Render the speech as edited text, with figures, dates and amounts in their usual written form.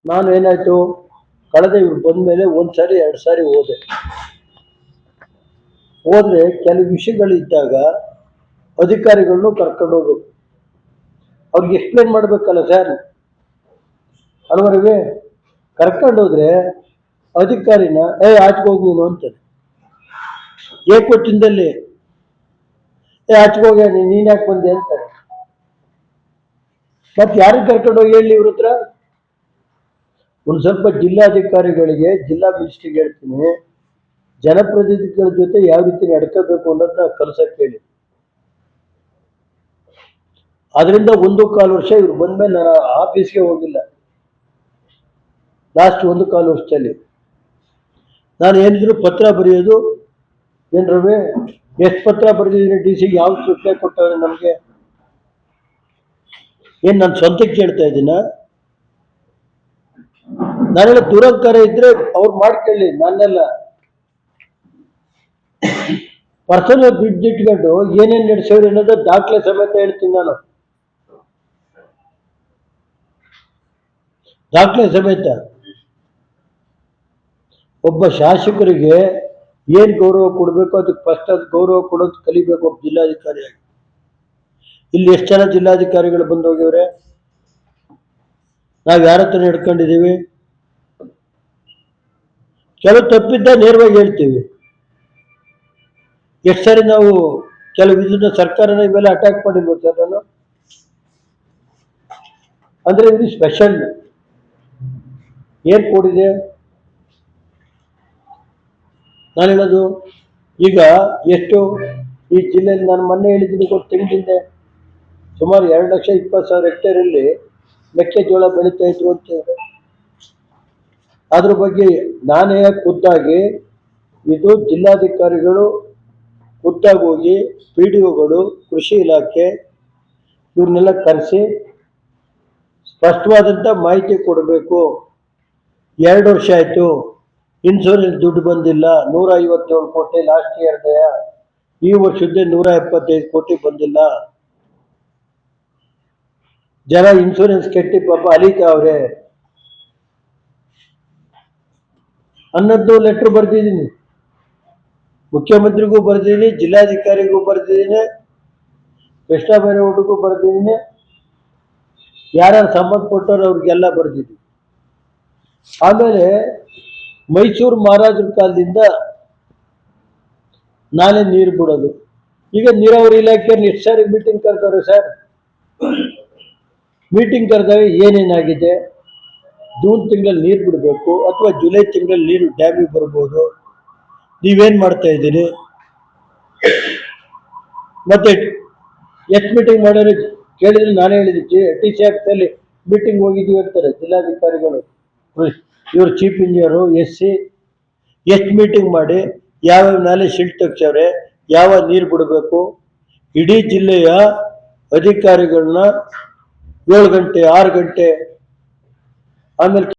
ನಾನು ಏನಾಯ್ತು ಕಳೆದ ಇವ್ರು ಬಂದ ಮೇಲೆ ಒಂದ್ಸಾರಿ ಎರಡು ಸಾರಿ ಹೋದ್ರೆ ಕೆಲವು ವಿಷಯಗಳಿದ್ದಾಗ ಅಧಿಕಾರಿಗಳನ್ನು ಕರ್ಕೊಂಡು ಹೋಗ್ಬೇಕು. ಅವ್ರಿಗೆ ಎಕ್ಸ್ಪ್ಲೇನ್ ಮಾಡ್ಬೇಕಲ್ಲ ಸರ್ ಅಲ್ವರವೇ. ಕರ್ಕೊಂಡು ಹೋದ್ರೆ ಅಧಿಕಾರಿನ ಆಚೆಗೆ ಹೋಗಿ ನೀನು ಅಂತಾನೆ. ಏಕವಚನದಲ್ಲಿ ಆಚೆಗೆ ನೀನ್ ಯಾಕೆ ಬಂದೆ ಅಂತಾರೆ. ಮತ್ತೆ ಯಾರಿಗೆ ಕರ್ಕೊಂಡು ಹೋಗಿ ಹೇಳಿ ಇವ್ರ ಹತ್ರ? ಒಂದು ಸ್ವಲ್ಪ ಜಿಲ್ಲಾಧಿಕಾರಿಗಳಿಗೆ, ಜಿಲ್ಲಾ ಮಿನಿಸ್ಟ್ರಿಗೆ ಹೇಳ್ತೀನಿ, ಜನಪ್ರತಿನಿಧಿಗಳ ಜೊತೆ ಯಾವ ರೀತಿ ನಡ್ಕೋಬೇಕು ಅನ್ನೋದನ್ನ ಕಲ್ಸಕ್ಕೆ ಹೇಳಿ. ಅದರಿಂದ 1.25 ವರ್ಷ ಇವ್ರು ಬಂದ್ಮೇಲೆ ನಾನು ಆಫೀಸ್ಗೆ ಹೋಗಿಲ್ಲ. ಲಾಸ್ಟ್ 1.25 ವರ್ಷದಲ್ಲಿ ನಾನು ಏನಿದ್ರು ಪತ್ರ ಬರೆಯೋದು. ಏನ್ರವೇ ಎಷ್ಟು ಪತ್ರ ಬರೆದಿದ್ದೀನಿ ಡಿ ಸಿಗೆ, ಯಾವ ಸೂಚನೆ ಕೊಟ್ಟವ್ರೆ ನಮಗೆ? ಏನ್ ನಾನು ಸ್ವಂತಕ್ಕೆ ಕೇಳ್ತಾ ಇದ್ದೀನ? ನಾನೆಲ್ಲ ದುರಂಕಾರ ಇದ್ರೆ ಅವ್ರು ಮಾಡ್ಕೊಳ್ಳಿ, ನಾನೆಲ್ಲ ಪರ್ಸನಲ್ ದುಡ್ಡು ಇಟ್ಕೊಂಡು ಏನೇನು ನಡೆಸೋರು ಅನ್ನೋದು ದಾಖಲೆ ಸಮೇತ ಹೇಳ್ತೀನಿ ನಾನು, ದಾಖಲೆ ಸಮೇತ. ಒಬ್ಬ ಶಾಸಕರಿಗೆ ಏನ್ ಗೌರವ ಕೊಡಬೇಕು ಅದಕ್ಕೆ ಫಸ್ಟ್ ಅದು ಗೌರವ ಕೊಡೋದು ಕಲಿಬೇಕು ಒಬ್ಬ ಜಿಲ್ಲಾಧಿಕಾರಿಯಾಗಿ. ಇಲ್ಲಿ ಎಷ್ಟು ಜನ ಜಿಲ್ಲಾಧಿಕಾರಿಗಳು ಬಂದು ಹೋಗಿವ್ರೆ? ನಾವು ಯಾರ ಹತ್ರ ಹಿಡ್ಕೊಂಡಿದ್ದೀವಿ? ಕೆಲವು ತಪ್ಪಿದ್ದ ನೇರವಾಗಿ ಹೇಳ್ತೀವಿ. ಎಷ್ಟು ಸಾರಿ ನಾವು ಕೆಲವು ಇದನ್ನ ಸರ್ಕಾರನ ಇವೆಲ್ಲ ಅಟ್ಯಾಕ್ ಮಾಡಿರ್ಬೋದು ಸರ್ ನಾನು. ಅಂದ್ರೆ ಇದು ಸ್ಪೆಷಲ್ ಏನ್ ಕೊಡಿದೆ ನಾನು ಹೇಳೋದು. ಈಗ ಎಷ್ಟು ಈ ಜಿಲ್ಲೆಯಲ್ಲಿ ನಾನು ಮೊನ್ನೆ ಹೇಳಿದ್ದೀನಿ ಗೊತ್ತು, ತಿಂಗಳಿಂದ ಸುಮಾರು 2,20,000 ಹೆಕ್ಟೇರಲ್ಲಿ ಮೆಕ್ಕೆಜೋಳ ಬೆಳೀತಾ ಇದ್ರು ಅಂತ. ಅದ್ರ ಬಗ್ಗೆ ನಾನೇ ಖುದ್ದಾಗಿ, ಇದು ಜಿಲ್ಲಾಧಿಕಾರಿಗಳು ಖುದ್ದಾಗಿ ಹೋಗಿ PDOಗಳು, ಕೃಷಿ ಇಲಾಖೆ ಇವ್ರನ್ನೆಲ್ಲ ಕರೆಸಿ ಸ್ಪಷ್ಟವಾದಂಥ ಮಾಹಿತಿ ಕೊಡಬೇಕು. 2 ವರ್ಷ ಆಯಿತು, ಇನ್ಶೂರೆನ್ಸ್ ದುಡ್ಡು ಬಂದಿಲ್ಲ. 157 ಕೋಟಿ ಲಾಸ್ಟ್ ಇಯರ್ದೆ, ಈ ವರ್ಷದ್ದೇ 175 ಕೋಟಿ ಬಂದಿಲ್ಲ. ಜನ ಇನ್ಶೂರೆನ್ಸ್ ಕೆಟ್ಟಿ ಪಾಪ ಅಲಿತಾವ್ರೆ ಅನ್ನೋದು ಲೆಟ್ರ್ ಬರ್ದಿದ್ದೀನಿ. ಮುಖ್ಯಮಂತ್ರಿಗೂ ಬರ್ದಿದ್ದೀನಿ, ಜಿಲ್ಲಾಧಿಕಾರಿಗೂ ಬರ್ದಿದ್ದೀನಿ, ಕೃಷ್ಣ ಬೈರೇಗೌಡರಿಗೂ ಬರ್ದಿದ್ದೀನಿ, ಯಾರ್ಯಾರು ಸಂಬಂಧಪಟ್ಟವ್ರು ಅವ್ರಿಗೆಲ್ಲ ಬರ್ದಿದ್ದೀನಿ. ಆಮೇಲೆ ಮೈಸೂರು ಮಹಾರಾಜರ ಕಾಲದಿಂದ ನಾನೇ ನೀರು ಬಿಡೋದು. ಈಗ ನೀರಾವರಿ ಇಲಾಖೆಯಲ್ಲಿ ಎಷ್ಟು ಸಾರಿ ಮೀಟಿಂಗ್ ಕರ್ತಾರೆ ಸರ್? ಮೀಟಿಂಗ್ ಕರೆದಾಗ ಏನೇನಾಗಿದೆ, ಜೂನ್ ತಿಂಗಳಲ್ಲಿ ನೀರು ಬಿಡಬೇಕು ಅಥವಾ ಜುಲೈ ತಿಂಗಳಲ್ಲಿ ನೀರು ಡ್ಯಾಮಿಗೆ ಬರ್ಬೋದು, ನೀವೇನು ಮಾಡ್ತಾ ಇದ್ದೀರಿ? ಮತ್ತೆ ಎಷ್ಟು ಮೀಟಿಂಗ್ ಮಾಡೋರು ಕೇಳಿದ್ರೆ ನಾನೇ ಹೇಳಿದ್ದೀನಿ, TC ಆಫೀಸಲ್ಲಿ ಮೀಟಿಂಗ್ ಹೋಗಿದ್ದೀವಿ ಅಂತಾರೆ ಜಿಲ್ಲಾಧಿಕಾರಿಗಳು, ಇವರು ಚೀಫ್ ಇಂಜಿನಿಯರು, SC ಎಷ್ಟು ಮೀಟಿಂಗ್ ಮಾಡಿ ಯಾವ್ಯಾವ ನಾಲೆ ಶಿಲ್ಟ್ ತೆಗ್ಸವ್ರೆ, ಯಾವ ನೀರು ಬಿಡಬೇಕು, ಇಡೀ ಜಿಲ್ಲೆಯ ಅಧಿಕಾರಿಗಳನ್ನ 7 ಗಂಟೆ 6 ಗಂಟೆ ಆಮೇಲೆ